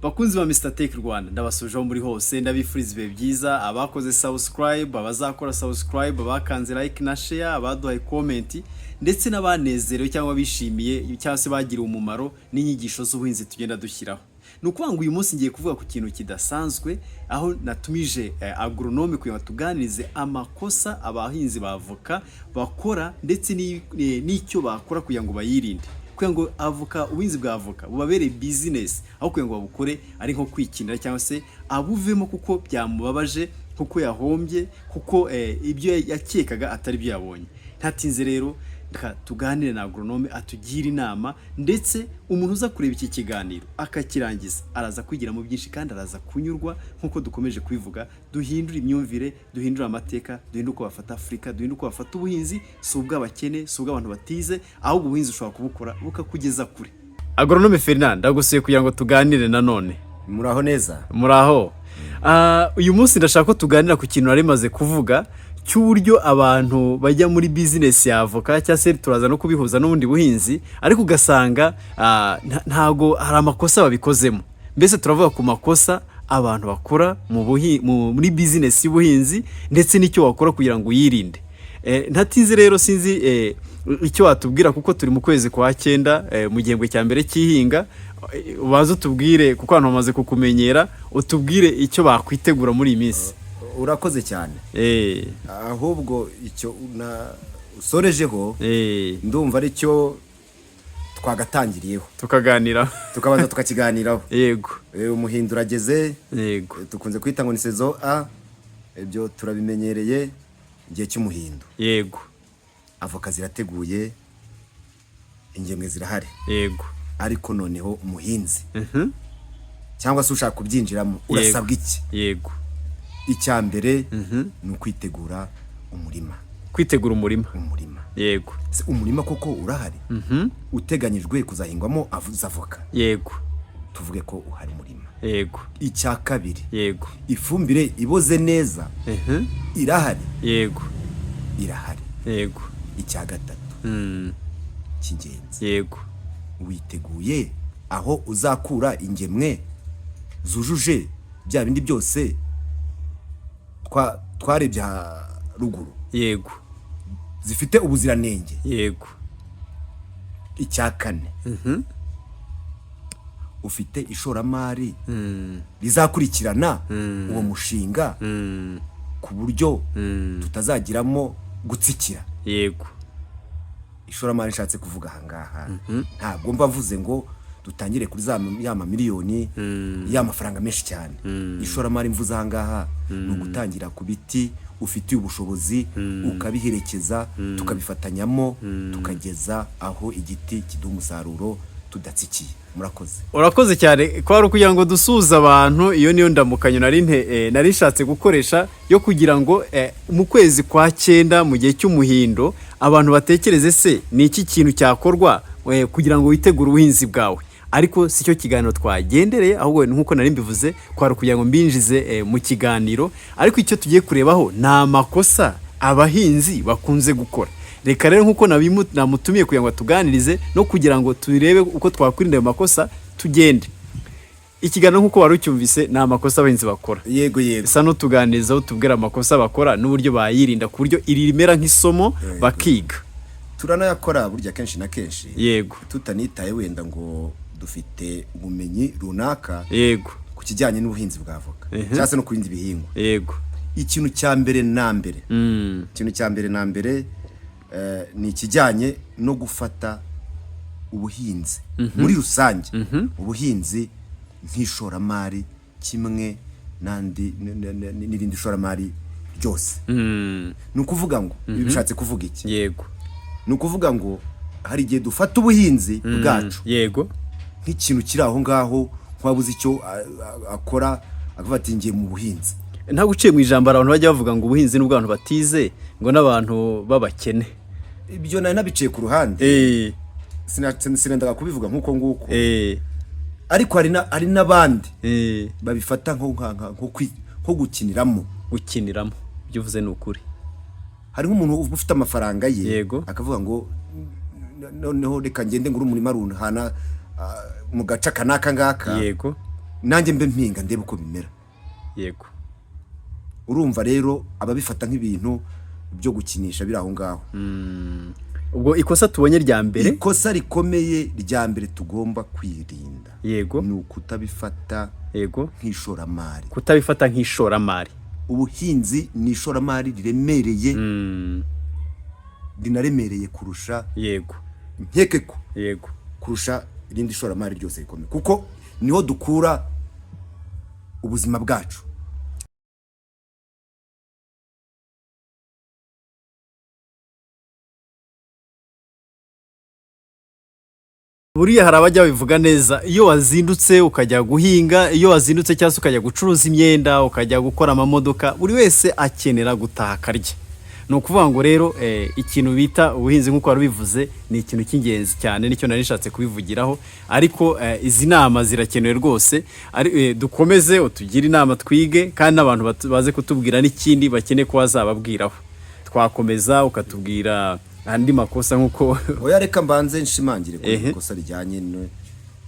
Bakunzi ba Mr Tech Rwanda ndabasuje aho muri hose ndabifuriza ibihe byiza abakoze subscribe abazakora subscribe abakanze like na share abaduhaye comment ndetse n'abanezerewe cyangwa bishimiye cyangwa se bagira umumaro n'inyigisho z'ubuhinzi tugenda dushyiraho. Nukuvuga ngo uyu munsi ngiye kuvuga ku kintu kidasanzwe aho natumije agronome kugira ngo tuganirize amakosa abahinzi bavoka bakora ndetse n'icyo bakora kugira ngo bayirinde. Kugira ngo avoka ubuhinzi bwa avoka bubabere business aho kugira ngo babukore ari nko kwikinira cyangwa se abuvemo kuko byamubabaje kuko yahombye kuko ibyo yakekaga atari byo yabonye. Ntatinze rero tuganire na agronome atugira inama ndetse umuntu uza kureba iki kiganiro akakirangiza araza kwigira mu byinshi kandi araza kunyurwa nkuko dukomeje kubivuga duhindura imyumvire duhindura amateka duhindura uko bafata Afrika duhindura uko bafata ubuhinzi si ubw'abakene si ubw'abantu batize ahubwo ubuhinzi ushobora kubukora bukakugeza kure. Agronome Fernand ndagusuye kugira ngo tuganire nanone. Muraho neza? Muraho. Uyu munsi ndashaka ko tuganira ku kintu narimaze kuvuga cy'uburyo abantu bajya muri business ya avoka cyangwa se turaza no kubihuza n'ubundi buhinzi ariko ugasanga ntago hari amakosa babikozemo. Mbese turavuga ku makosa abantu bakora muri business y'ubuhinzi ndetse n'icyo wakora kugira ngo uyirinde. Ntatinze rero sinzi icyo watubwira kuko turi mu kwezi kwa 9 mu gihembwe cya mbere cy'ihinga ubaze utubwire kuko abantu bamaze kukumenyera utubwire icyo bakwitegura muri iyi minsi. Urakoze cyane. Ahubwo icyo usorejeho ndumva ari cyo twagatangiriyeho tukabanza tukakiganiraho. Yego. Umuhindura ageze. Yego. Tukunze kwita ngo ni saison A. Ibyo turabimenyereye igihe cy'umuhindo. Yego. Avoka zirateguye ingemwe zirahari. Yego. Ariko noneho umuhinzi cyangwa se ushaka kubyinjiramo urasabwa iki? Yego. Icyambere ni ukwitegura umurima. Kwitegura umurima. Yego. Umurima koko urahari. Uteganyijwe kuzahingwamo avoka. Yego. Tuvuge ko uhari umurima. Yego. Icya kabiri. Yego. Ifumbire iboze neza. Irahari. Yego. Irahari. Yego. Icya gatatu. Cy'ingenzi. Yego. Witeguye aho uzakura ingemwe zujuje bya bindi byose twarebye ruguru. Yego. Zifite ubuziranenge. Yego. Icya kane. Ufite ishoramari rizakurikirana uwo mushinga ku buryo tutazagiramo gutsikira. Yego. Ishoramari nshatse kuvuga ahangaha ntabwo mba mvuze ngo dutangire kuri ya miliyoni y'amafaranga menshi cyane. Ishoramari mvuze ahangaha ni ugutangira ku biti ufitiye ubushobozi ukabiherekeza tukabifatanyamo tukageza aho igiti kiduha umusaruro tudatsikiye. Murakoze. Urakoze cyane kwari kugira ngo dusuza abantu iyo niyo ndamukanyo narishatse gukoresha yo kugira ngo mu kwezi kwa 9 mu gihe cy'umuhindo abantu batekereze se ni iki kintu cyakorwa kugira ngo witegure ubuhinzi bwawe. Ariko sicyo kiganiro twagendereye ahubwo nkuko nari mbivuze kwari kugira ngo mbinjize mu kiganiro ariko icyo tugiye kurebaho na makosa abahinzi bakunze gukora. Reka rero nkuko namutumiye kugira ngo tuganirize no kugira ngo turebe uko twakwirinda ayo makosa tugende. Ikiganiro nkuko wari ucyumvise na makosa abahinzi bakora. Yego. Isa no tuganirizaho tubwira amakosa bakora n'uburyo bayirinda ku buryo irimera nk'isomo bakiga. Turanayakora burya kenshi na kenshi. Yego. Tutanitaye wenda ngo dufite ubumenyi runaka. Yego. Ku kijyanye n'ubuhinzi bwa avoka cyangwa se no kurinda ibihingwa. Yego. Ikintu cya mbere na mbere. Ikintu cya mbere na mbere ni ikijyanye no gufata ubuhinzi muri rusange. Ubuhinzi nk'ishoramari kimwe n'irindi shoramari ryose. Ni ukuvuga ngo bishatse kuvuga iki? Yego. Ni ukuvuga ngo hari igihe dufata ubuhinzi bwacu. Yego. Nk'ikintu kiri aho ngaho kwabuze icyo akora akavuga ngiye mu buhinzi. Nta guciye mu ijambo abantu bajya bavuga ngo ubuhinzi n'ubwantu batize ngo n'abantu babakene. Ibyo nabiciye ku ruhande. Sinendaga kubivuga nkuko nguko. Ariko hari n'abandi babifata nko gukiniramo. Gukiniramo byo uvuze ni ukuri. Hari nk'umuntu ufite amafaranga ye. Yego. Akavuga ngo noneho reka ngende nguru umurima runhana mu gaca kanaka ngaka. Yego. nanjye mbe mpinga ndebe uko bimera. yego. Urumva rero ababifata nk'ibintu byo gukinisha biri aho ngaho. Ubwo ikosa tubonye rya mbere, ikosa rikomeye rya mbere tugomba kwirinda, yego, ni ukutabifata yego, nk'ishoramari. kutabifata nk'ishoramari. Ubuhinzi ni ishoramari riremereye, rinaremereye kurusha, yego, nkeke ko yego, kurusha irindi shoramari ryose rikomeye, kuko niho dukura ubuzima bwacu. Buriya hari abajya bivuga neza, iyo wazindutse ukajya guhinga, iyo wazindutse cyangwa se ukajya gucuruza imyenda, ukajya gukora amamodoka, buri wese akenera gutaha akarya. Ni ukuvuga ngo rero ikintu bita ubuhinzi nk'uko wari bivuze ni ikintu cy'ingenzi cyane, nicyo nari nishatse kubivugiraho, ariko izi nama zirakenewe rwose. Dukomeze utugire inama twige, kandi n'abantu baze kutubwira n'ikindi bakeneye ko bazababwiraho. Twakomeza ukatubwira andi makosa nk'uko oya, reka mbanze nshimangire ko ikosa rijyanye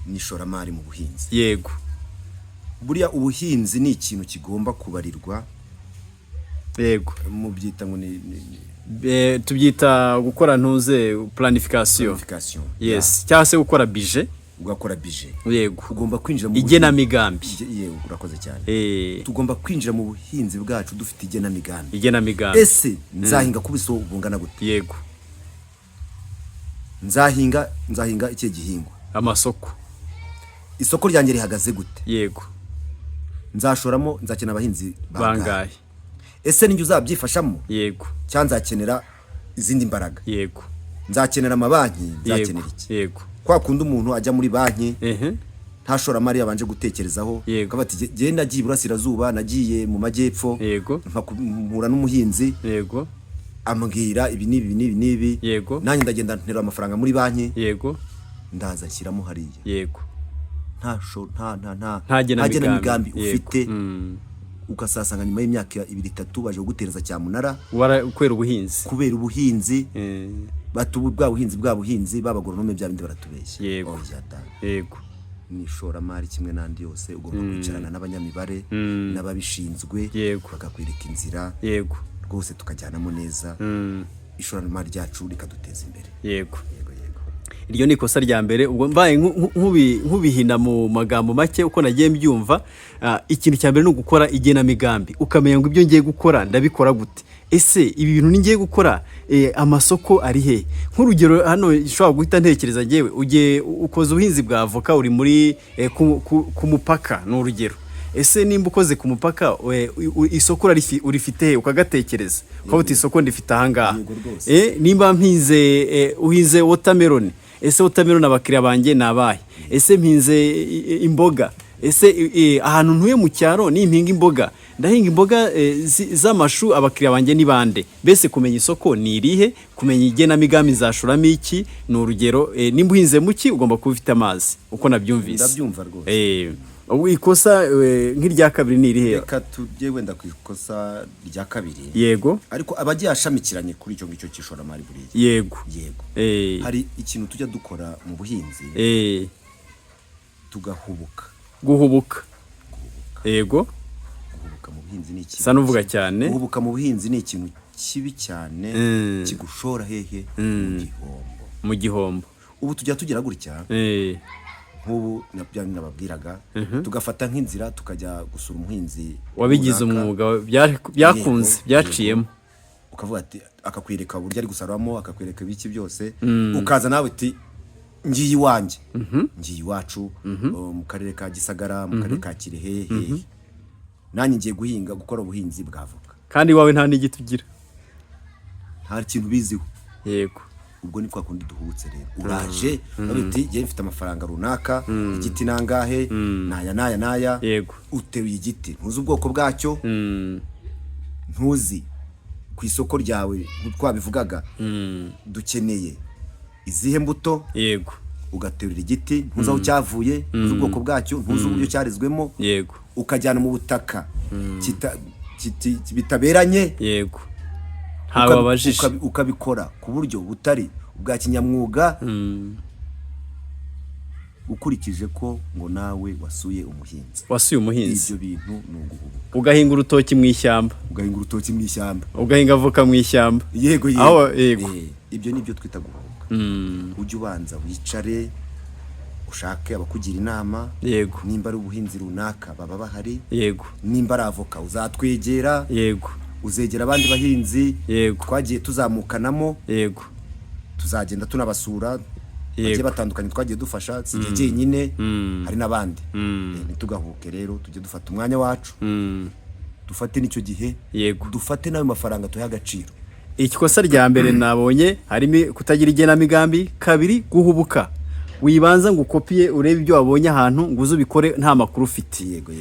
n'ishoramari mu buhinzi. Yego. Buriya ubuhinzi ni ikintu kigomba kubarirwa. Yego. Mu byita ngo tubyita gukora ntuze planification. Yes. Cyangwa se gukora budget. Ugakora budget. Yego. Ugomba kwinjira mu igenamigambi. Yego, urakoze cyane. Tugomba kwinjira mu buhinzi bwacu dufite igenamigambi. Ese nzahinga ku biso bungana gute? Yego. Nzahinga iki gihingwa? Amasoko. Isoko ryanjye rihagaze gute? Yego. Nzashoramo, nzakena abahinzi bangahe? Ese ninjye uzabyifashamo? Yego. Cyangwa nzakenera izindi mbaraga? Yego. Nzakenera amabanki, nzakenera iki? Yego. Kwa kundi umuntu ajya muri banki, nta shoramari yabanje gutekerezaho, akabati genda nagiye Iburasirazuba, nagiye mu Majyepfo, mpura n'umuhinzi, yego, ambwira ibi nibi, yego, nanjye ndagenda ntera amafaranga muri banki, yego, ndaza nshyiramo hariya, yego, nta genamigambi ufite. Ugasasanga nyuma y'imyaka 2-3 baje gutereza cyamunara kubera ubuhinzi, bwa buhinzi b'abagoronome bya bindi baratubeshya. Yego. Yego. Ni ishoramari kimwe n'andi yose, ugomba kwicarana n'abanyamibare n'ababishinzwe, bakakwereka inzira. Yego. Rwose tukajyanamo neza, ishoramari ryacu rikaduteza imbere. Yego. Iryo ni ikosa rya mbere. Ubwo mbaye nkubihina mu magambo make uko nagiye mbyumva, ikintu cya mbere no gukora igenamigambi, ukamenya ngo ibyo ngiye gukora ndabikora gute. Ese ibi bintu ngiye gukora amasoko ari he? Nk'urugero hano ishobora guhita ntekereza ngewe, ugiye ukoze ubuhinzi bwa avoka, uri muri ku mupaka n'urugero. Ese nimba ukoze ku mupaka, isoko urifite he? Ukagatekereza ukavuga isoko ndifite ahangaha. Nimba mpinze uhinze watermelon, ese watermelon abakiriya banjye nabahe? Ese mpinze imboga, ese ahantu ntuye mu cyaro nimpinga imboga, ndahinga imboga z'amashu, abakiriya banjye ni bande? Bese kumenya isoko ni irihe, kumenya igenamigambi nzashoramo iki. Ni urugero, nimba uhinze muki ugomba kuba ufite amazi, uko nabyumvise. Ndabyumva rwose. Ikosa nk'irya kabiri ni irihe? Reka tujye wenda ku ikosa rya kabiri. Yego. Ariko abagiye ashamikiranye kuri icyo ngicyo cy'ishoramari buriya. Yego. Hari ikintu tujya dukora mu buhinzi, tugahubuka. Guhubuka. Yego. Guhubuka mu buhinzi ni ikintu. Sa nuvuga cyane. Guhubuka mu buhinzi ni ikintu kibi cyane, kigushora hehe? Mu gihombo. Ubu tujya tugira gutya. Nk'ubu nababwiraga, tugafata nk'inzira tukajya gusura umuhinzi wabigize umwuga, byakunze, byaciyemo, ukavuga ati akakwereka uburyo ari gusaramo, akakwereka ibiki byose, ukaza nawe ati ngiye iwanjye, ngiye iwacu mu karere ka Gisagara, mu karere ka Kirehe, nanjye ngiye guhinga, gukora ubuhinzi bw'avoka, kandi wawe nta n'igiti ugira, nta kintu biziho. Yego. Ubwo ni kwa kundi duhubutse rero, uraje babiti ngiye mfite amafaranga runaka, igiti nangahe, naya. Yego. Uteruye igiti, ntuzi ubwoko bwacyo, ntuzi ku isoko ryawe twabivugaga, dukeneye izihe mbuto. Yego. Ugaterura igiti, ntuzi aho cyavuye, ntuzi ubwoko bwacyo, ntuzi uburyo cyarizwemo. Yego. Ukajyana mu butaka bitaberanye. Yego. Ukabikora ku buryo butari ubwa kinyamwuga, ukurikije ko ngo nawe wasuye umuhinzi. wasuye umuhinzi, ibyo bintu ni uguhubuka. ugahinga urutoki mu ishyamba, ugahinga urutoki mu ishyamba, ugahinga avoka mu ishyamba. yego yego. Ibyo nibyo twita guhubuka. Ujye ubanza wicare ushake abakugira inama. Yego. Nimba ari ubuhinzi runaka baba bahari. Yego. Nimba ari avoka uzatwegera. Yego. Uzegera abandi bahinzi. Yego. Twagiye tuzamukanamo. Yego. Tuzagenda tunabasura. Bagiye batandukanye twagiye dufasha, si jye nyine, hari n'abandi. Ntitugahuke rero, tujye dufata umwanya wacu. Dufate n'icyo gihe. Yego. Dufate n'ayo mafaranga tuhe agaciro. Ikosa rya mbere nabonye harimo kutagira igenamigambi. Kabiri, guhubuka. Wibanza ngo ukopiye urebe ibyo wabonye ahantu ngo uze ubikore nta makuru ufite. Yego.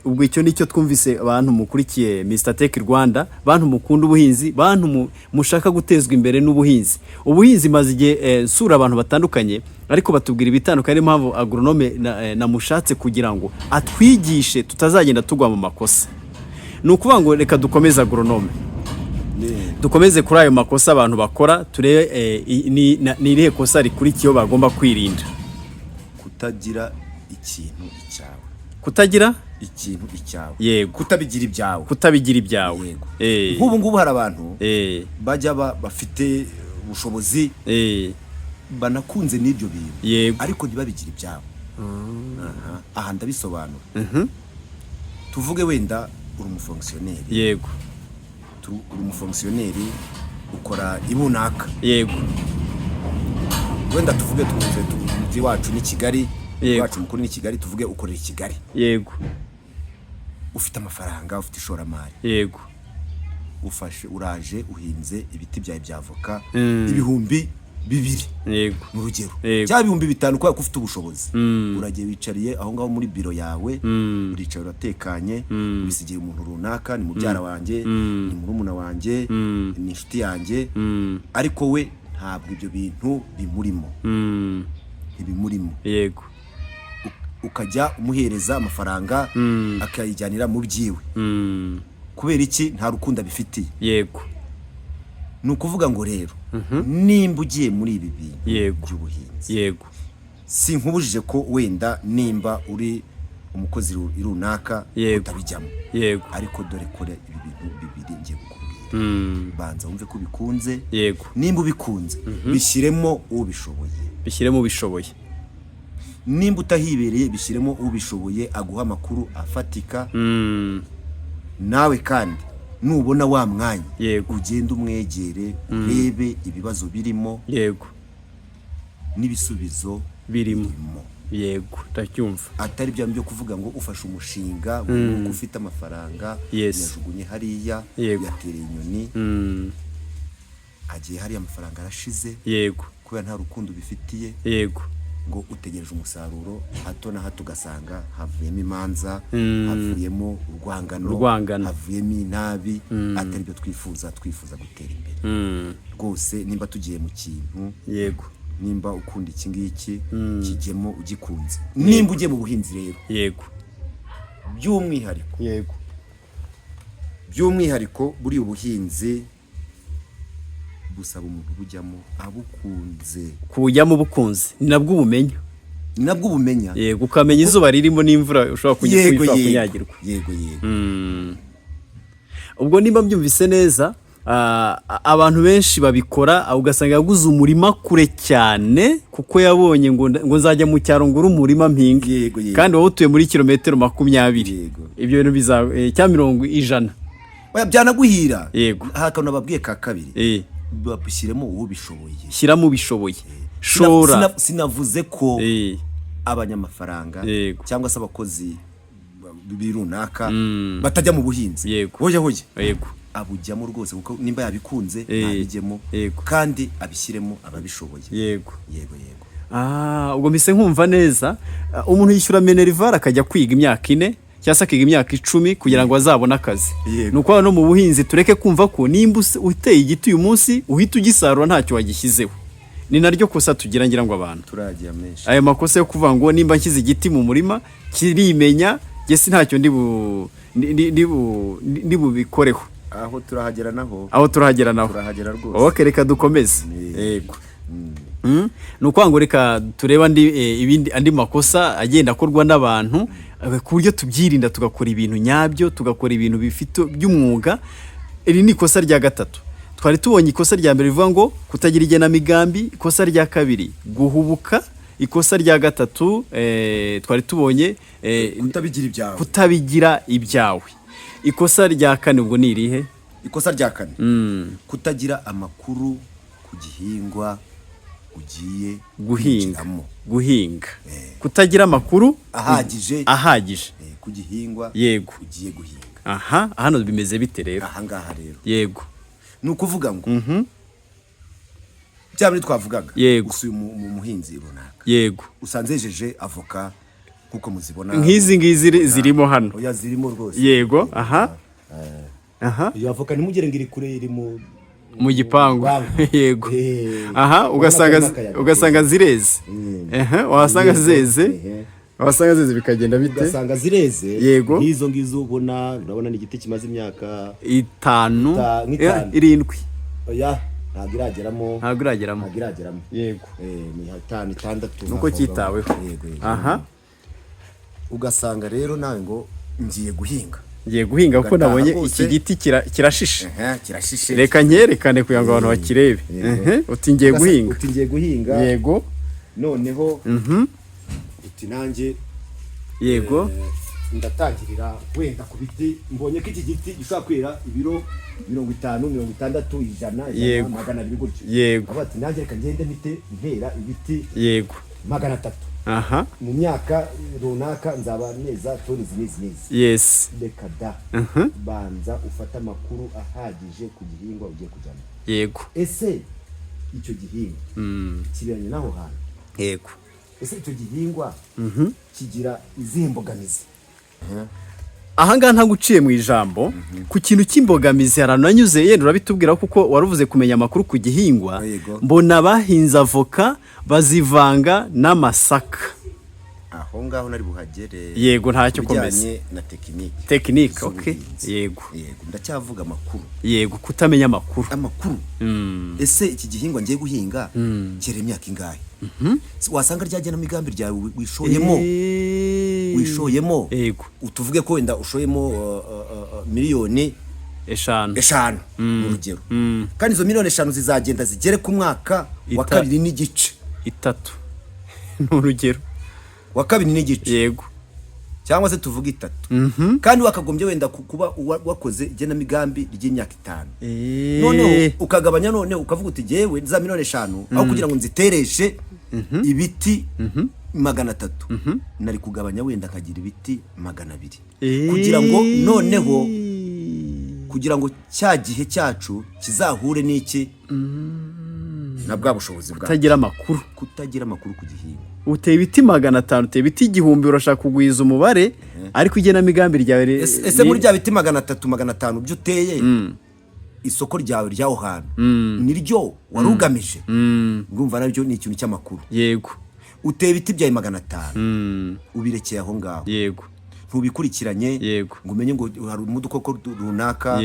Ubwo icyo nicyo twumvise abantu mukurikiye Mr Tech Rwanda, bantu mukunda ubuhinzi, bantu mushaka gutezwa imbere n'ubuhinzi. Ubuhinzi maze igihe sura abantu batandukanye, ariko batubwira ibitandukanye. Impamvu agronome namushatse kugira ngo atwigishe tutazagenda tugwa mu makosa. Ni ukuvuga ngo reka dukomeze agronome, dukomeze kuri ayo makosa abantu bakora, turebe ni irihe kosa rikurikiyeho bagomba kwirinda. Kutagira ikintu icyawe. Kutagira ikintu icyawe. Yego. Kutabigira ibyawe. Kutabigira ibyawe. Yego. Nk'ubu ngubu hari abantu bajya bafite ubushobozi, banakunze n'ibyo bintu. Yego. Ariko ntibabigire ibyabo. Aha ndabisobanura. Tuvuge wenda uri umufonkisiyoneri. Yego. Uri umufonkisiyoneri ukora ibunaka. Yego. Wenda tuvuge tuzi wacu ni Kigali. Yego. Wacu mukuru ni Kigali, tuvuge ukorera Kigali. Yego. Ufite amafaranga, ufite ishoramari. Yego. Ufashe uraje uhinze ibiti byawe by'avoka ibihumbi 2. Yego. Mu rugero. Cya ibihumbi 5 kwa ufite ubushobozi. Uragiye wicariye aho ngaho muri biro yawe, uricara uratekanye, ubisigiye umuntu runaka, ni mubyara wanjye, ni murumuna wanjye, ni inshuti yanjye, ariko we ntabwo ibyo bintu bimurimo. Ibimurimo. Yego. Ukajya umuhereza amafaranga akayijyanira mu byiwe. Kubera iki? Nta rukundo bifitiye. Yego. Ni ukuvuga ngo rero nimba ugiye muri ibi bintu by'ubuhinzi. Yego. Si nkubujije ko wenda nimba uri umukozi runaka utabijyamo. Yego. Ariko dore kore ibi bintu bibiri ngiye kukubwira. Banza wumve ko bikunze. Yego. Nimba ubikunze bishyiremo ubishoboye. Bishyiremo ubishoboye. Nimba utahibereye bishyiremo ubishoboye, aguha amakuru afatika. Nawe kandi nubona wa mwanya, ugenda umwegere, urebe ibibazo birimo. Yego. N'ibisubizo birimo. Yego, ndacyumva. Atari byo kuvuga ngo ufashe umushinga ngo ufite amafaranga yajugunye hariya, yatereye inyoni, agiye hariya amafaranga arashize. Yego. Kubera nta rukundo bifitiye. Yego. Ngo utegereje umusaruro, hato na hato ugasanga havuyemo imanza, havuyemo urwangano, havuyemo inabi. Atari byo twifuza gutera imbere. Rwose nimba tugiye mu kintu, yego, nimba ukunda iki ngiki, kijyemo ugikunze. Nimba ugiye mu buhinzi rero, yego, by'umwihariko, yego, by'umwihariko buri ubuhinzi busaba umuntu bujyamo abukunze. Kubujyamo bukunze ni nabwo ubumenya. Nabwo ubumenya. Yego, ukamenya izuba ririmo n'imvura ushobora kunyagirwa. Yego. Ubwo nimba mbyumvise neza, abantu benshi babikora, ugasanga yaguze umurima kure cyane kuko yabonye ngo nzajya mu cyaro ngura umurima mpinga. Kandi wowe utuye muri kilometero 20. Ibyo bintu cyangwa 100. Byanaguhira. Yego. Hakana babwiye ka kabiri. Babushyiremo ubishoboye. Shyiramo ubishoboye. Shora. Sinavuze ko abanyamafaranga cyangwa se abakozi birunaka batajya mu buhinzi. Hoya. Yego. Abujyamo rwose kuko nimba yabikunze ntabijyemo, kandi abishyiremo ababishoboye. Yego. Ubwo mise nkumva neza, umuntu yishyura Minerval akajya kwiga imyaka 4 cyangwa akiga imyaka 10 kugira ngo azabone akazi. Nuko no mu buhinzi tureke kumva ko nimba uteye igiti uyu munsi uhita ugisarura ntacyo wagishyizeho. Ni naryo kosa tugira ngira ngo abantu turagiye menshi. Ayo makosa yo kuvuga ngo nimba nshyize igiti mu murima kirimenya, gese ntacyo ndibu bikoreho. Aho turahagera naho. Turahagera rwose. Reka dukomeze. Yego. ni ukuvuga ngo reka turebe andi makosa agenda akorwa n'abantu ku buryo tubyirinda tugakora ibintu nyabyo, tugakora ibintu bifite by'umwuga. Iri ni ikosa rya gatatu. Twari tubonye ikosa rya mbere rivuga ngo kutagira igenamigambi, ikosa rya kabiri guhubuka, ikosa rya gatatu twari tubonye kutabigira ibyawe. Ikosa rya kane ubwo ni irihe? Ikosa rya kane kutagira amakuru ku gihingwa ugiye guhinga. Kutagira amakuru ahagije ku gihingwa yego ugiye guhinga. Aha, hano bimeze bite rero? Aha ngaha rero yego ni ukuvuga ngo byaba twavugaga usuye mu muhinzi runaka, yego usanze yejeje avoka kuko muzibona nk'izi ngizi zirimo hano. Oya, zirimo rwose. Yego. Aha. Iyo avoka nimugere ngiri kure iri mu gipangu. Yego. Aha, ugasanga zireze. Wasanga zeze bikagenda bite? Ugasanga zireze. Yego. Nk'izo ngizo ubona, urabona ni igiti kimaze imyaka 5 7. Oya, ntabwo irageramo. Yego. Ni 5 6. Nuko cyitaweho. Yego. Aha. Ugasanga rero nawe ngo ngiye guhinga kuko nabonye iki giti kirashishe. Kirashishe. Reka nyerekane kugira ngo abantu bakirebe. Uti ngiye guhinga. Yego. Noneho uti nanjye yego ndatangirira wenda ku biti, mbonye ko iki giti gishobora kwera ibiro 50 60 100 100 gutyo. Yego. Abati nanjye reka ngende mpite ntera ibiti yego 300. Aha. Mu myaka runaka nzaba neza toni nizi. Yes. Reka da. Banza ufata amakuru ahagije ku gihingwa ugiye kujyana. Yego. Ese icyo gihingwa kibiranye naho hantu. Yego. Ese icyo gihingwa kigira izihe mbogamizi? Aha ngaha ntaguciye mu ijambo ku kintu cy'imbogamizi harananyuze, yenda urabitubwira kuko waruvuze kumenya amakuru ku gihingwa. Mbona bahinze avoka bazivanga n'amasaka. Aho ngaho nari buhagere. Yego, ntacyo komeze na tekinike. Okay. Yego. Ndacyavuga amakuru. Yego, kutamenya amakuru. Ese iki gihingwa ngiye guhinga kere imyaka ingahe? Wasanga ryagena migambi ryawe wishoyemo. Yego. Utuvuge ko wenda ushoyemo miliyoni 5 mu rugero. Kandi izo miliyoni 5 zizagenda zigere ku mwaka wa 2 n'igice 3 n'urugero wa 2 n'igice. Yego. Cyangwa se tuvuga 3. Kandi wakagombye wenda kuba wakoze igena migambi ry'imyaka 5. Noneho ukagabanya, none ukavuga uti jewe za miliyoni 5 aho kugira ngo nzitereshe ibiti 300 nari kugabanya wenda nkagira ibiti 200 kugira ngo noneho kugira ngo cya gihe cyacu kizahure n'iki na bwa bushobozi bwa kutagira amakuru ku gihingwa. Uteye ibiti 500, uteye ibiti 1000, urashaka kugwiza umubare ariko igena migambi ryawe. Ese muri bya biti 300 500 byo uteye isoko ryawe ryaho hantu niryo warugamije. Ngumva nabyo ni ikintu cy'amakuru. Yego. Uteye ibiti byawe 500 ubirekeye aho ngaho. Yego. Ntubikurikiranye ngo umenye ngo hari umudukoko runaka,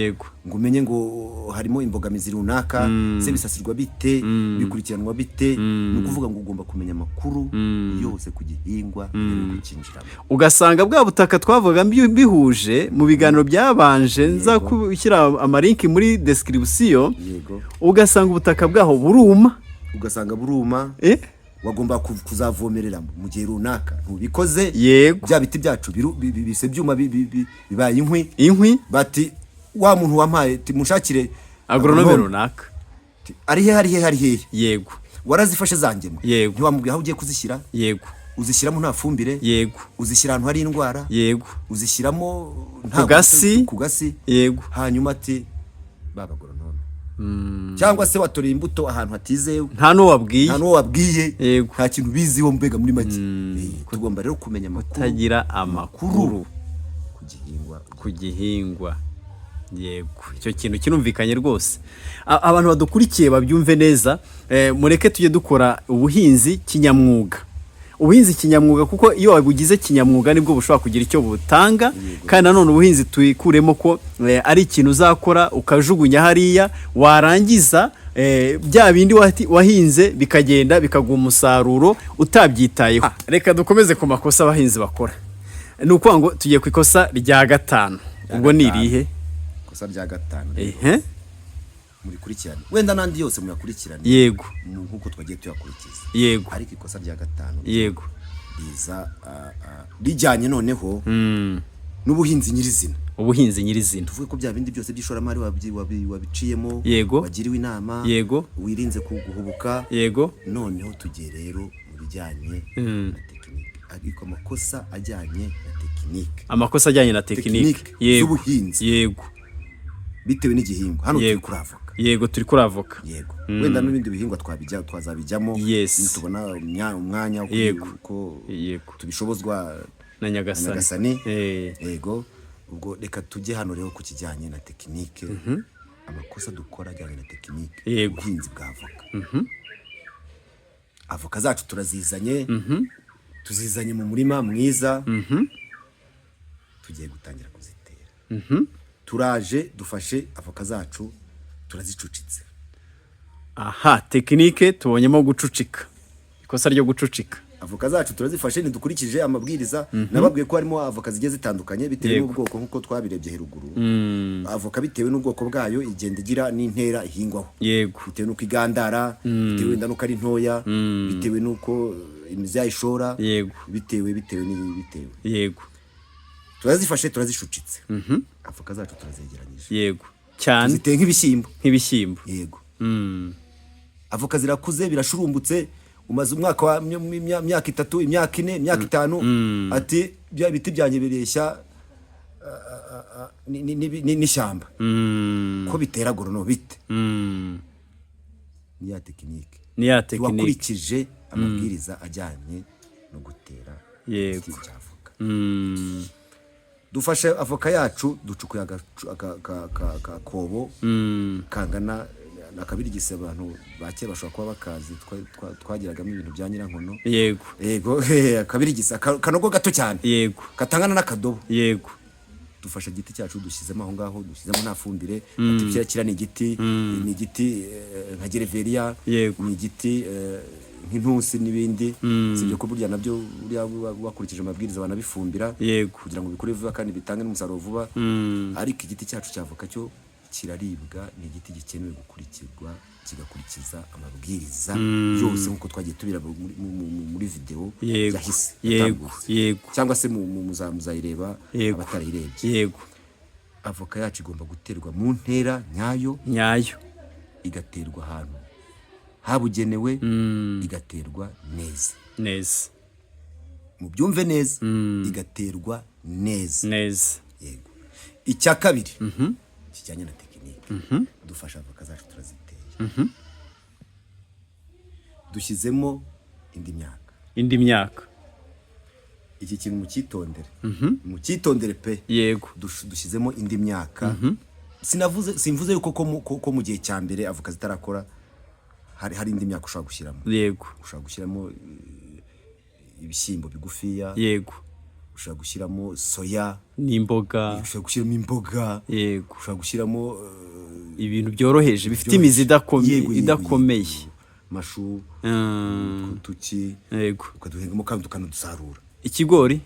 ngo umenye ngo harimo imbogamizi runaka, se bisasirwa bite, bikurikiranwa bite. Ni ukuvuga ngo ugomba kumenya amakuru yose ku gihingwa kukinjiramo. Ugasanga bwa butaka twavuga bihuje mu biganiro byabanje, nza gushyira amalinki muri description. Ugasanga ubutaka bwaho buruma. Wagomba kuzavomerera mu gihe runaka. Ntubikoze bya biti byacu bise byuma bibaye inkwi. Bati wa muntu wampaye timushakire agronome runaka. Ari he. Yego. Warazifashe zangemwe. Ntiwamubwiye aho ugiye kuzishyira. Yego. Uzishyiramo nta fumbire. Yego. Uzishyira ahantu hari indwara. Yego. Uzishyiramo ku gasi. Yego. Hanyuma ati baba agronome. Cyangwa se watoreye imbuto ahantu hatizewe, nta no wabwiye nta kintu biziho mbega muri make. Tugomba rero kumenya tagira amakuru ku gihingwa. Yego, icyo kintu kinumvikanye rwose. Abantu badukurikiye babyumve neza. Mureke tujye dukora ubuhinzi kinyamwuga. Ubuhinzi kinyamwuga kuko iyo wabugize kinyamwuga nibwo bushobora kugira icyo butanga. Kandi nanone ubuhinzi tuyikuremo ko ari ikintu uzakora ukajugunya hariya, warangiza bya bindi wahinze bikagenda bikaguha umusaruro utabyitayeho. Reka dukomeze ku makosa abahinzi bakora. Ni ukuvuga ngo tugiye ku ikosa rya 5. Ubwo ni irihe? Ikosa rya 5 murikurikirane, wenda nandi yose muyakurikirane, yego, nkuko twagiye tuyakurikiza, yego, ariko ikosa rya 5 yego riza rijyanye noneho n'ubuhinzi nyirizina. Ubuhinzi nyirizina tuvuge ko bya bindi byose by'ishoramari wabiciyemo, yego, wagiriwe inama, yego, wirinze kuguhubuka, yego, noneho tugiye rero mu bijyanye na tekinike, ariko amakosa ajyanye na tekinike, amakosa ajyanye na tekinike y'ubuhinzi, yego, bitewe n'igihingwa. Hano turi kuri avoka, yego, turi kuri avoka, yego, wenda n'ibindi bihingwa twazabijyamo tubona umwanya uko tubishobozwa na Nyagasani. Yego, ubwo reka tujye hano rero ku kijyanye na tekinike, amakosa dukora ajyanye na tekinike, ubuhinzi bwa avoka. Avoka zacu turazizanye, tuzizanye mu murima mwiza, tugiye gutangira kuzitera. Turaje dufashe avoka zacu turazicucitse. Aha, tekinike tubonyemo gucucika, ikosa ryo gucucika. Avoka zacu turazifashe ntidukurikije amabwiriza. Nababwiye ko harimo avoka zigiye zitandukanye bitewe n'ubwoko, nkuko twabirebye heruguru. Avoka bitewe n'ubwoko bwayo igenda igira n'intera ihingwaho, yego, bitewe n'uko igandara, bitewe n'uko ari ntoya, bitewe n'uko imizi yayishora, yego, bitewe, yego. Turazifashe turazishucitse, avoka zacu turazegeranyije, yego, cyane ziteye nk'ibishyimbo, yego. Avoka zirakuze, birashurumbutse, umaze umwaka wa myaka 3, imyaka 4, imyaka 5, ati bya biti byanjye bireshya n'ishyamba, ko bitera gorono bite. Ni ya tekinike wakurikije amabwiriza ajyanye no gutera igiti cy'avoka. Dufashe avoka yacu, ducukuye akakobo kangana na kabirigise. Abantu bake bashobora kuba bakazi, twagiragamo ibintu bya Nyirankono, yego, kabirigise, kanogo gato cyane, yego, katangana n'akadobo, yego. Dufashe igiti cyacu dushyizemo aho ngaho, dushyizemo nta fumbire, ati kira ni igiti, ni igiti nka gereveriya, ni igiti nk'intusi n'ibindi, sibyo ko burya nabyo bakurikije amabwiriza banabifumbira kugira ngo bikure vuba kandi bitange n'umusaruro vuba. Ariko igiti cyacu cy'avoka cyo kiraribwa, ni igiti gikenewe gukurikirwa, kigakurikiza amabwiriza yose nkuko twagiye tubira muri video yahise, yego, cyangwa se muzayireba abatarayirebye. Yego, avoka yacu igomba guterwa mu ntera nyayo, igaterwa ahantu habugenewe, igaterwa neza, mu byumve neza, igaterwa neza. Yego. Icya kabiri kijyanye na tekinike, dufasha avoka zacu turaziteye, dushyizemo indi myaka. Iki kintu mucyitondere pe, yego, dushyizemo indi myaka. Simvuze yuko ko mu gihe cya mbere avoka zitarakora hari indi myaka ushobora gushyiramo, yego, ushobora gushyiramo ibishyimbo bigufiya, yego, ushobora gushyiramo soya n'imboga, ushobora gushyiramo imboga, yego, ushobora gushyiramo ibintu byoroheje bifite imizi idakomeye, mashu, kutuki, yego, ukaduhingamo kandi ukanadusarura. Ikigori,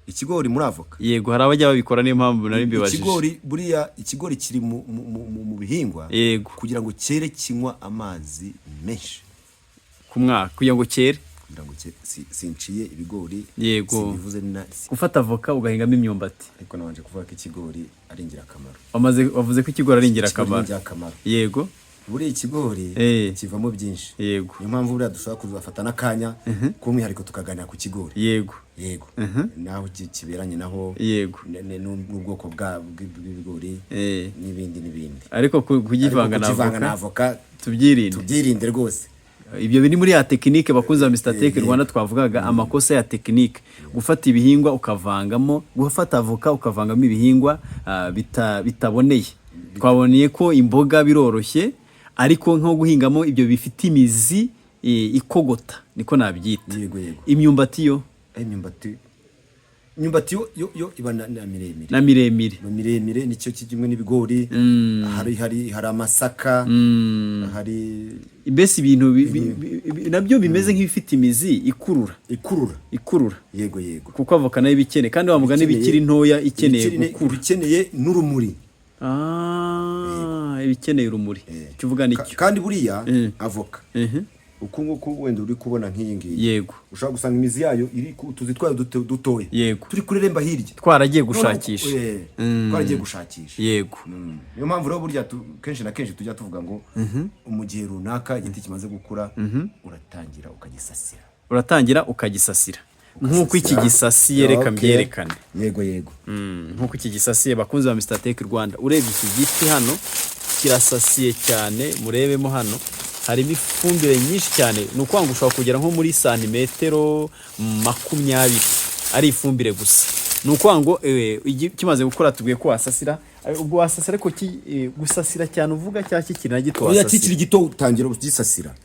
ikigori muri avoka, yego, hari abajya babikora, niyo mpamvu nari mbibajije. Ikigori buriya, ikigori kiri mu bihingwa, yego, kugira ngo cyere kinywa amazi menshi ku mwaka, kugira ngo cyere, sinciye ibigori, yego, sinivuze gufata avoka ugahingamo imyumbati, ariko nabanje kuvuga ko ikigori ari ingirakamaro. Wavuze ko ikigori ari ingirakamaro, yego. Buriya ikigori kivamo byinshi, yego, niyo mpamvu buriya dushobora kuzafata n'akanya k'umwihariko tukaganira ku kigori, yego, naho kiberanye naho, yego, n'ubwoko bw'ibigori n'ibindi. Ariko kugivanga na avoka tubyirinde rwose. Ibyo biri muri ya tekinike bakunze Mr Tech Rwanda twavugaga, amakosa ya tekinike, gufata ibihingwa ukavangamo, gufata avoka ukavangamo ibihingwa bitaboneye. Twaboneye ko imboga biroroshye, ariko nko guhingamo ibyo bifite imizi ikogota, niko nabyita. Imyumbati yo, imyumbati yo iba na miremire na miremire miremire nicyo kimwe n'ibigori hari amasaka hari mbese ibintu nabyo bimeze nk'ibifite imizi ikurura yego kuko avoka nayo ibikeneye kandi wa mugani bikiri ntoya ikeneye gukura bikeneye n'urumuri ibikeneye urumuri kivuga nicyo kandi buriya avoka uku nguku wenda uri kubona nk'iyi ngiyi yego ushobora gusanga imizi yayo iri ku tuzi twayo dutoya yego turi kureremba hirya twaragiye gushakisha yego niyo mpamvu rero burya kenshi na kenshi tujya tuvuga ngo mu gihe runaka igiti kimaze gukura uratangira ukagisasira nk'uko iki gisasiye reka mbyerekane yego nk'uko iki gisasiye bakunze ba Mr Tech Rwanda urebye iki giti hano kirasasiye cyane murebemo hano harimo ifumbire nyinshi cyane ni ukwanga ushobora kugera nko muri santimetero 20 ari ifumbire gusa ni ukwanga kimaze gukora tubwiye ko wasasira ubwo wasasira ariko gusasira cyane uvuga cyangwa kikiri na gito wasasira kikiri gito utangira ugisasira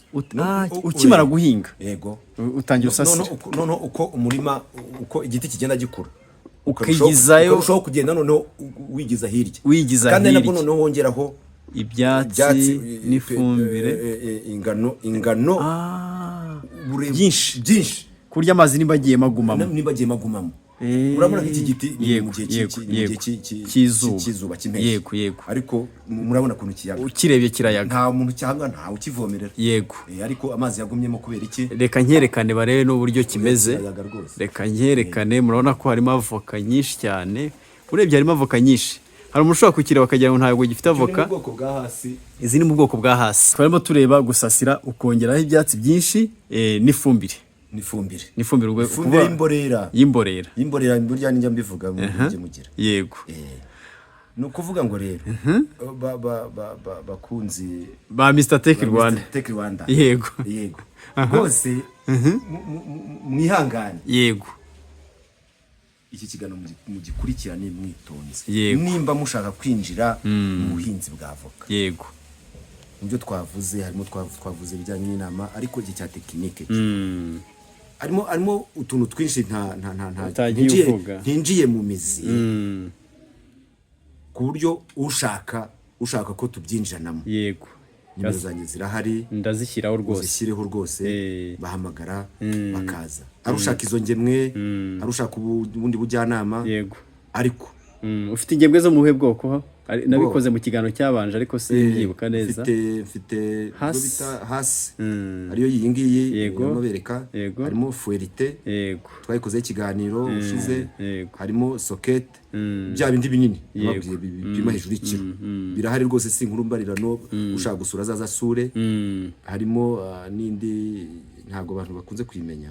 ukimara guhinga yego utangira usasira none uko umurima uko igiti kigenda gikura ukigizayo urushaho kugenda none wigiza hirya kandi nabwo none wongeraho ibyatsi n'ifumbire ingano byinshi kurya amazi niba agiye magumamo urabona iki giti cy'izuba cy'impeshyi ariko murabona kuntu kiyaga ukirebye kirayaga nta muntu cyangwa nta ukivomerera yego ariko amazi yagumyemo kubera iki reka nkerekane barebe n'uburyo kimeze reka nkerekane murabona ko harimo avoka nyinshi cyane urebye harimo avoka nyinshi hari umuntu ushobora kukireba akagira ngo ntabwo gifite avoka izi ni mu bwoko bwa hasi twarimo tureba gusasira ukongeraho ibyatsi byinshi n'ifumbire y'imborera burya njya mbivuga mugira yego ni ukuvuga ngo rero bakunzi ba Mr Tech Rwanda yego rwose mwihangane yego iki kiganiro mugikurikirane mwitonze nimba mushaka kwinjira mu buhinzi bwa avoka yego ibyo twavuze harimo twavuze bijyanye n'inama ariko iki cya tekinike harimo utuntu twinshi ntinjiye mu mizi ku buryo ushaka ko tubyinjiranamo yego nimero zanjye zirahari ndazishyiraho rwose uzishyireho rwose bahamagara bakaza arushaka izo ngemwe arushaka ubundi bujyanama yego ariko ufite ingemwe zo mu buhe bwoko nabikoze mu kiganiro cyabanje ariko simbyibuka neza mfite hasi ariyo iyi ngiyi babereka harimo fuerite twayikozeho ikiganiro ushize harimo sokete bya bindi binini bipima hejuru y'ikiro birahari rwose si inkuru mbarirano ushaka gusura azazasure harimo n'indi ntabwo abantu bakunze kuyimenya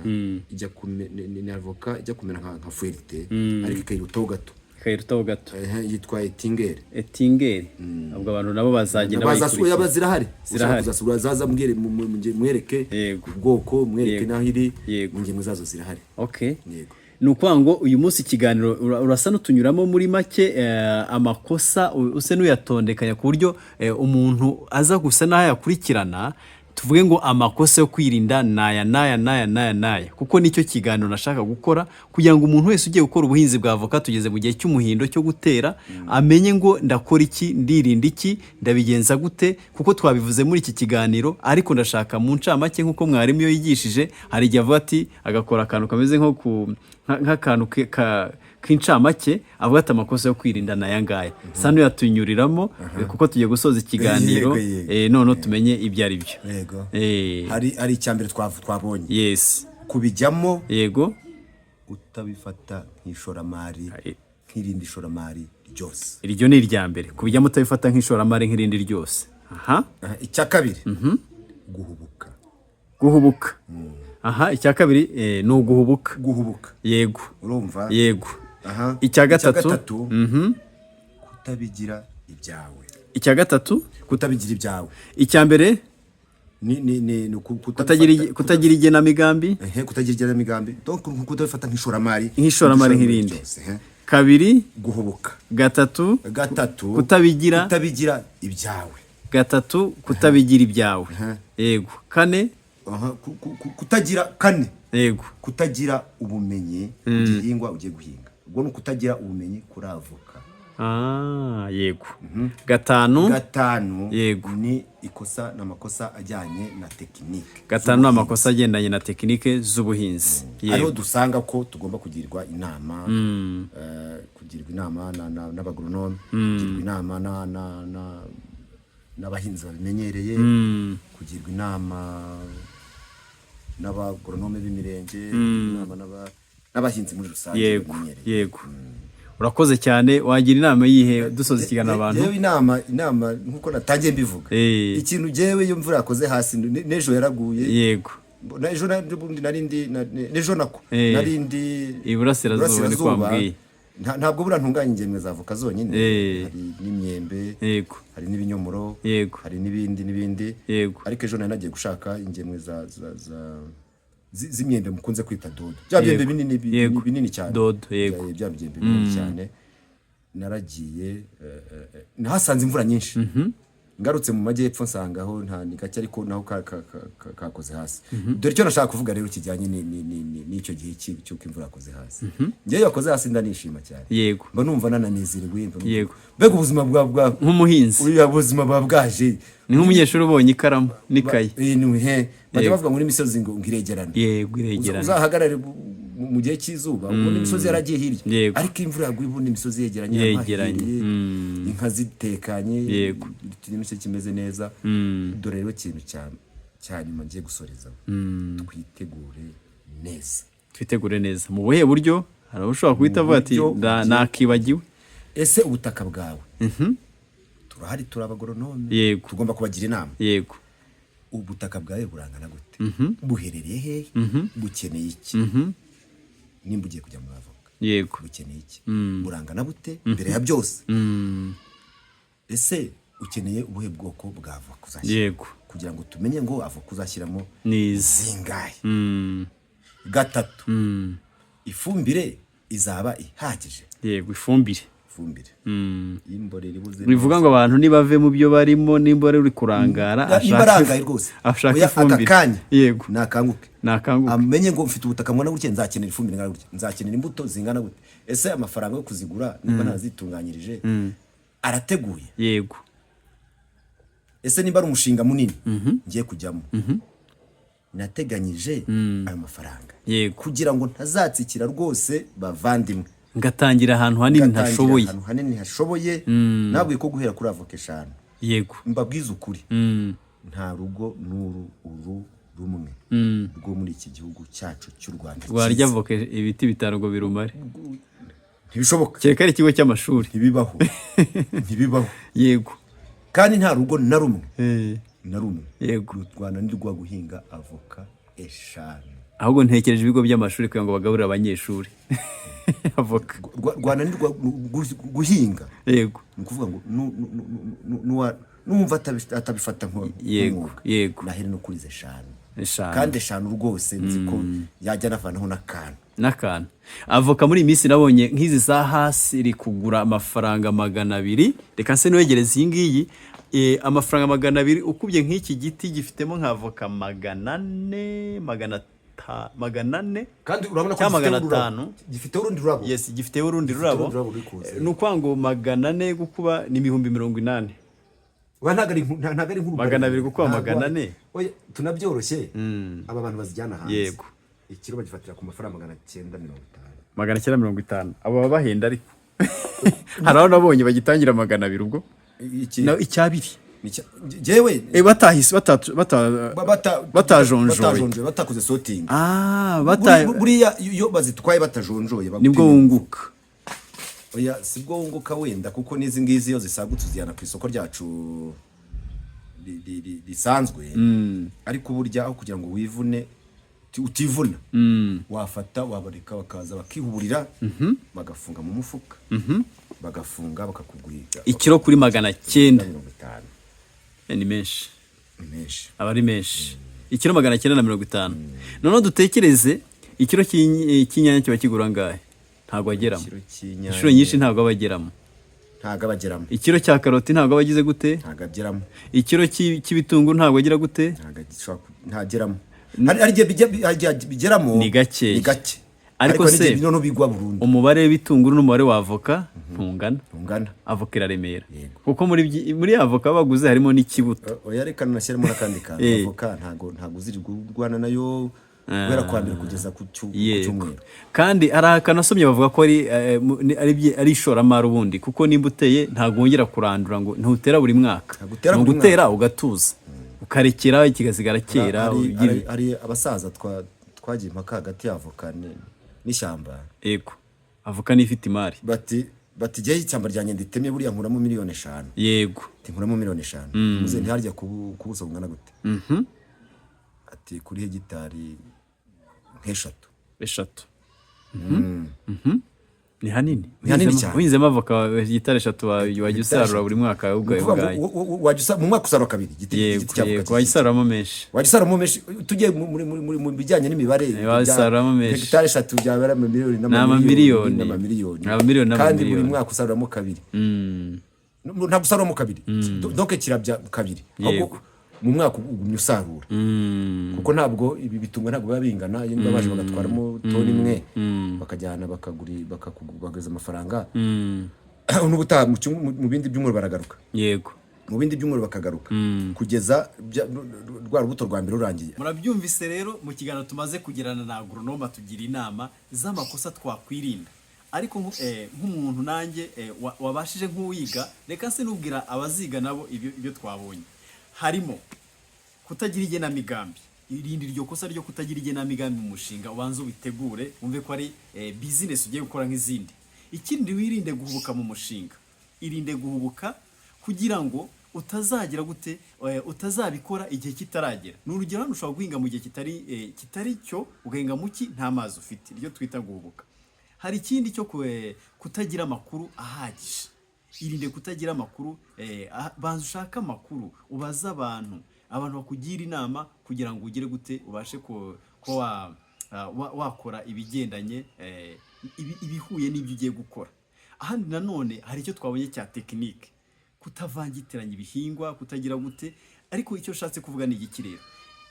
ni avoka ijya kumera nka fuerite ariko ikayirutaho gato yitwa etingere ubwo abantu nabo bazagenda bayikurikira zirahari zaza mwereke ubwoko mwereke naho iri ingemwe zazo zirahari yego ni ukuvuga ngo uyu munsi ikiganiro urasa n'utunyuramo muri make amakosa use n'uyatondekanya ku buryo umuntu aza gusa n'aho yakurikirana tuvuge ngo amakosa yo kwirinda naya kuko nicyo kiganiro nashaka gukora kugira ngo umuntu wese ugiye gukora ubuhinzi bwa avoka tugeze mu gihe cy'umuhindo cyo gutera amenye ngo ndakora iki ndirinda iki ndabigenza gute kuko twabivuze muri iki kiganiro ariko ndashaka mu ncamake nk'uko mwarimu iyo yigishije hari igihe avuga ati agakora akantu kameze nk'akantu k'incamake avuga ati amakosa yo kwirinda nayangaya sano yatunyuriramo kuko tugiye gusoza ikiganiro none tumenye ibyo ari byo hari icyambere twabonye yes kubijyamo yego utabifata nk'ishoramari nk'irindi shoramari ryose iryo ni irya mbere kubijyamo utabifata nk'ishoramari nk'irindi ryose icya kabiri guhubuka icya kabiri ni uguhubuka yego urumva yego icya gatatu kutabigira ibyawe icya gatatu kutabigira ibyawe icya mbere ni kutagira igenamigambi donc kutabifata nk'ishoramari nk'irindi kabiri guhubuka gatatu kutabigira ibyawe gatatu kutabigira ibyawe yego kane kutagira kane yego kutagira ubumenyi ku gihingwa ugiye guhinga, ubwo ni ukutagira ubumenyi kuri avoka. Yego. Gatanu yego ni ikosa n'amakosa ajyanye na tekinike. Gatanu n'amakosa agendanye na tekinike z'ubuhinzi. Ariho dusanga ko tugomba kugirwa inama n'abagoronome, kugirwa inama n'abahinzi babimenyereye, kugirwa inama n'abagoronome b'imirenge, inama n'abahinzi muri rusange babimenyereye. Yego. Urakoze cyane. Wagira inama yihe dusoza ikiganiro abantu? Yewe inama nkuko natangiye mbivuga, ikintu jewe iyo mvura yakoze hasi nejo yaraguye. Yego. Nejo nejo nako narindi iburasirazuba ni kwambwiye. Ntabwo burantunganya ingemwe za avoka zonyine, hari n'imyembe, yego, hari n'ibinyomoro, yego, hari n'ibindi, yego. Ariko ejo nagiye gushaka ingemwe z'imyembe mukunze kwita dodo, bya byembe binini cyane, dodo, yego, bya byembe binini cyane. Naragiye nahasanze imvura nyinshi, ngarutse mu majyepfo nsangaho nta ni gake, ariko naho kakoze hasi. Dore icyo nashaka kuvuga rero kijyanye n'icyo gihe cy'uko imvura yakoze hasi. Ngewe yakoze hasi ndanishima cyane, yego, mba numva nananezerwe, yego, mbega ubuzima bwa nk'umuhinzi, ubuzima bwaje ni nk'umunyeshuri ubonye ikaramu n'ikayi. Bajya bavuga ngo n'imisozi ngo iregerana, yego, iregerana. Uzahagarare mu gihe cy'izuba ubona imisozi yaragiye hirya, ariko imvura yaguye ubona imisozi yegeranye, inka zitekanye, ikintu cyo kimeze neza. Dore rero ikintu cya nyuma ngiye gusoreza, twitegure neza. Mu buhe buryo? Hari ushobora guhita avuga ati nakibagiwe. Ese ubutaka bwawe, turahari, turi abagoronome, tugomba kubagira inama. Yego. Ubutaka bwawe burangana gute? Buherereye hehe? Bukeneye iki? Nimba ugiye kujya muri avoka, yego, bukeneye iki? Burangana bute mbere ya byose? Ese ukeneye ubuhe bwoko bwa avoka uzashyira? Yego, kugira ngo tumenye ngo avoka uzashyiramo ni zingahe. Gatatu, ifumbire izaba ihagije. Yego, ifumbire bivuga ngo abantu nibave mu byo barimo, nimba uri kurangara ashaka ifumbire. Yego, nakanguke amenye ngo mfite ubutaka mbona gutya, nzakenera ifumbire ngana gutya, nzakenera imbuto zingana gutya. Ese amafaranga yo kuzigura nimba nazitunganyirije arateguye? Yego. Ese nimba ari umushinga munini ngiye kujyamo, nateganyije ayo mafaranga kugira ngo ntazatsikira rwose bavandimwe, ngatangira ahantu hanini hashoboye. Nabwiye ko guhera kuri avoka 5. Yego, mbabwiza ukuri, nta rugo uru rumwe rwo muri iki gihugu cyacu cy'u Rwanda warya avoka ibiti 5 ngo birumare. Ntibishoboka, cyeka ari ikigo cy'amashuri, ntibibaho. Yego, kandi nta rugo na rumwe yego, u Rwanda ni rwo guhinga avoka 5. Ahubwo ntekereje ibigo by'amashuri kugira ngo bagaburire abanyeshuri avoka. Rwanda ni rwo guhinga. Yego, ni kuvuga ngo numva atabifata nko. Yego, nahere no kuri 5, kandi 5 rwose nzi ko yajya navanaho n'akantu. Avoka muri minsi nabonye nk'izi za hasi iri kugura amafaranga 200. Reka se noyegereza iyi ngiyi, amafaranga 200 ukubye nk'iki giti gifitemo nka avoka 400 kandi urabona ko gifite urundi rurabo. Yes, gifite urundi rurabo. Nuko ngo 400 gukuba ni 80,000. Wa ntagari nkuru 200 gukuba 400. Oya, tunabyoroshye. Aba bantu bazijyana hanze. Yego, ikiro bagifatira ku mafaranga 950. Abo baba bahenda, ariko hari aho nabonye bagitangira 200 ubwo icyabiri. Jewe batahise batajonjoye, batakoze sorting. Buriya iyo bazitwaye batajonjoye nibwo wunguka. Oya, sibwo wunguka wenda, kuko nizi ngizi iyo zisagutse uzijyana ku isoko ryacu risanzwe. Ariko burya aho kugira ngo wivune utivuna, wafata wabareka bakaza bakihuburira, bagafunga mu mufuka, bagafunga bakakugurira ikiro kuri 950. Ni menshi, aba ari menshi. Ikiro 950. None dutekereze ikiro cy'inyanya kiba kigura ngahe? Ntago ageramo. Inshuro nyinshi ntago abageramo. Ikiro cya karoti ntago abagize gute? Ntago ageramo. Ikiro cy'ibitunguru ntago agira gute? Ntageramo. hari igihe bigeramo Ni gakeya. ni gake Ariko ariko se- n'igihe noneho bigwa burundu umubare w'ibitunguru n'umubare wa avoka ntungana. ungana. Avoka iraremera Yego. kuko muri avoka baguze harimo n'ikibuto. oya reka nashyiremo n'akandi kantu. Avoka ntago uzirirwa urwana nayo guhera kwa mbere kugeza ku Yego. cyumweru. Kandi hari akanasomye bavuga ko ari ishoramari ubundi, kuko nimba uteye ntabwo wongera kurandura, ngo ntutera buri mwaka, Ntabwo utera ni buri ugutera ugatuza ukarekera kigasigara kera. Hari abasaza twagiye impaka hagati ya avoka n'ishyamba. Yego, avoka ni ifite imari. bati jye ishyamba ryanjye nditemye buriya nkuramo 5,000,000. Yego, nkuramo 5,000,000. muze ntiharya kubuso bungana gute? Ati kuri hegitari nk'eshatu. Ni hanini. Ni hanini cyane. Uhinzemo avoka hegitari 3 wajya usarura buri mwaka ubwayo. Mu mwaka usarura kabiri igiti Yego, wajya usaruramo menshi. Wajisaramo menshi tugiye mu bijyanye n'imibare. Wasaruramo menshi. Hegitari 3 byabara miliyoni n'amamiliyoni. Kandi buri mwaka usaruramo kabiri. Ntabwo usaruramo kabiri. Donc kirabya kabiri. Yego. Mu mwaka ugumye usarura. Kuko ntabwo ibi bitunga ntabwo biba bingana. Iyo babaje bagatwaramo toni imwe bakajyana bakaguriza amafaranga. N'ubutaha mu bindi byumweru baragaruka. Yego. Mu bindi byumweru bakagaruka kugeza rwa rubuto rwa mbere rurangiye. Murabyumvise rero mu kiganiro tumaze kugirana na agronome tugira inama z'amakosa twakwirinda. Ariko nk'umuntu nanjye wabashije nk'uwiga, reka se nubwira abaziga nabo ibyo twabonye. Harimo kutagira igenamigambi. Irindi ryo kosa ryo kutagira igenamigambi mu mushinga, ubanza ubitegure wumve ko ari business ugiye gukora nk'izindi. Ikindi wirinde guhubuka mu mushinga. Irinde guhubuka kugira ngo utazagira gute utazabikora igihe kitaragera. N'urugero hano ushobora guhinga mu gihe kitari cyo, ugahinga muki nta mazi ufite, iryo twita guhubuka. Hari ikindi cyo kutagira amakuru ahagije. Irinde kutagira amakuru, banza ushaka amakuru, ubaza abantu bakugira inama kugira ngo ugire gute ubashe ko wakora ibigendanye ibihuye n'ibyo ugiye gukora. Ahandi nanone hari icyo twabonye cya tekinike, kutavangitiranya ibihingwa, kutagira gute. Ariko icyo ushatse kuvuga ni iki rero,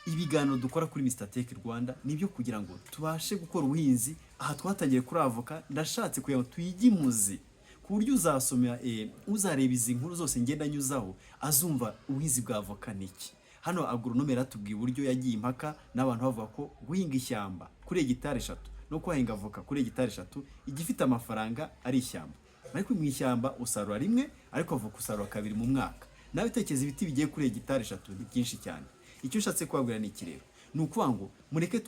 ibiganiro dukora kuri Mr Tech Rwanda nibyo kugira ngo tubashe gukora ubuhinzi. Aha twatangiye kuri avoka, ndashatse kugira ngo tuyigimuze ku buryo uzasomera uzareba izi nkuru zose ngenda nyuzaho azumva ubuhinzi bwa avoka niki. Hano agronome ratubwiye uburyo yagiye impaka n'abantu bavuga ko guhinga ishyamba kuri hegitari 3 no kuhinga avoka kuri hegitari 3 igifite amafaranga ari ishyamba. Ariko mu ishyamba usarura rimwe, ariko avoka usarura kabiri mu mwaka. Nawe tekereza ibiti bigiye kuri hegitari 3 ni byinshi cyane. Icyo ushatse kwabwira ni iki rero, ni ukuvuga ngo mureke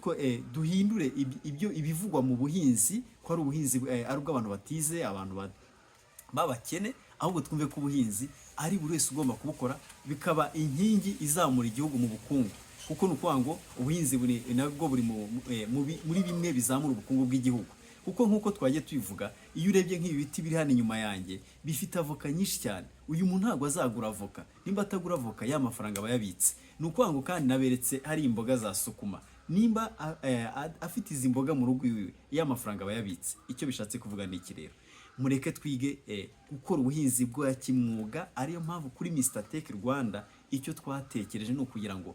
duhindure ibyo ibivugwa mu buhinzi ko ari ubuhinzi ari ubw'abantu batize, abantu babakene, ahubwo twumve ko ubuhinzi ari buri wese ugomba kubukora, bikaba inkingi izamura igihugu mu bukungu. Kuko ni ukuvuga ngo ubuhinzi nabwo buri muri bimwe bizamura ubukungu bw'igihugu. Kuko nk'uko twagiye tubivuga, iyo urebye nk'ibi biti biri hano inyuma yanjye bifite avoka nyinshi cyane. Uyu muntu ntabwo azagura avoka, nimba atagura avoka ya mafaranga bayabitse. Ni ukuvuga ngo kandi naberetse hari imboga za sukuma, nimba afite izi mboga mu rugo iwe ya mafaranga bayabitse. Icyo bishatse kuvuga ni iki rero, mureke twige gukora ubuhinzi bwa kimwuga. Ariyo mpamvu kuri Mr Tech Rwanda icyo twatekereje ni ukugira ngo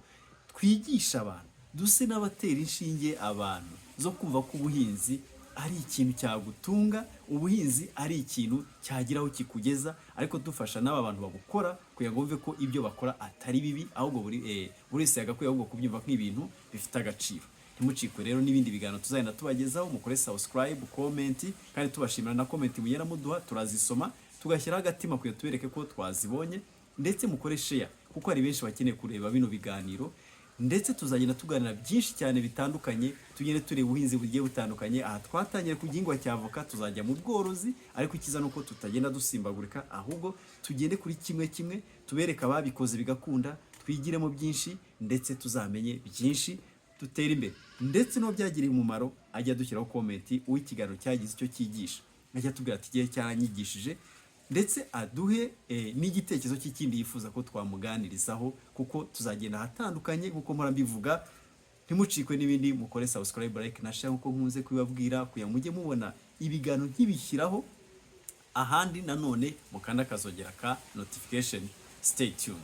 twigisha abantu, duse n'abatera inshinge abantu zo kumva ko ubuhinzi ari ikintu cyagutunga, ubuhinzi ari ikintu cyagiraho kikugeza, ariko dufasha n'aba bantu babukora kugira ngo bumve ko ibyo bakora atari bibi, ahubwo buri wese yagakwiye ahubwo kubyumva nk'ibintu bifite agaciro. Ntimucikwe rero n'ibindi biganiro tuzagenda tubagezaho. Mukore subscribe, comment, kandi tubashimira na comment mugera muduha, turazisoma tugashyiraho agatima kugira tubereke ko twazibonye. Ndetse mukore share kuko hari benshi bakeneye kureba bino biganiro. Ndetse tuzagenda tuganira byinshi cyane bitandukanye, tugende tureba ubuhinzi bugiye butandukanye. Aha twatangiye ku gihingwa cya avoka, tuzajya mu bworozi, ariko ikiza nuko tutagenda dusimbagurika, ahubwo tugende kuri kimwe tubereka ababikoze bigakunda, twigiremo byinshi ndetse tuzamenye byinshi, dutere imbere. Ndetse no byagiriye umumaro ajya dushyiraho comment uw'ikiganiro cyagize icyo cyigisha, ajya tubwira ati gihe cyaranyigishije, ndetse aduhe n'igitekerezo cy'ikindi yifuza ko twamuganirizaho, kuko tuzagenda ahatandukanye nkuko mpora mbivuga. Ntimucikwe n'ibindi, mukore subscribe, like na share nkuko nkunze kubibabwira, kugira mujye mubona ibiganiro nkibishyiraho. Ahandi nanone mukanda kazogera ka notification. Stay tuned.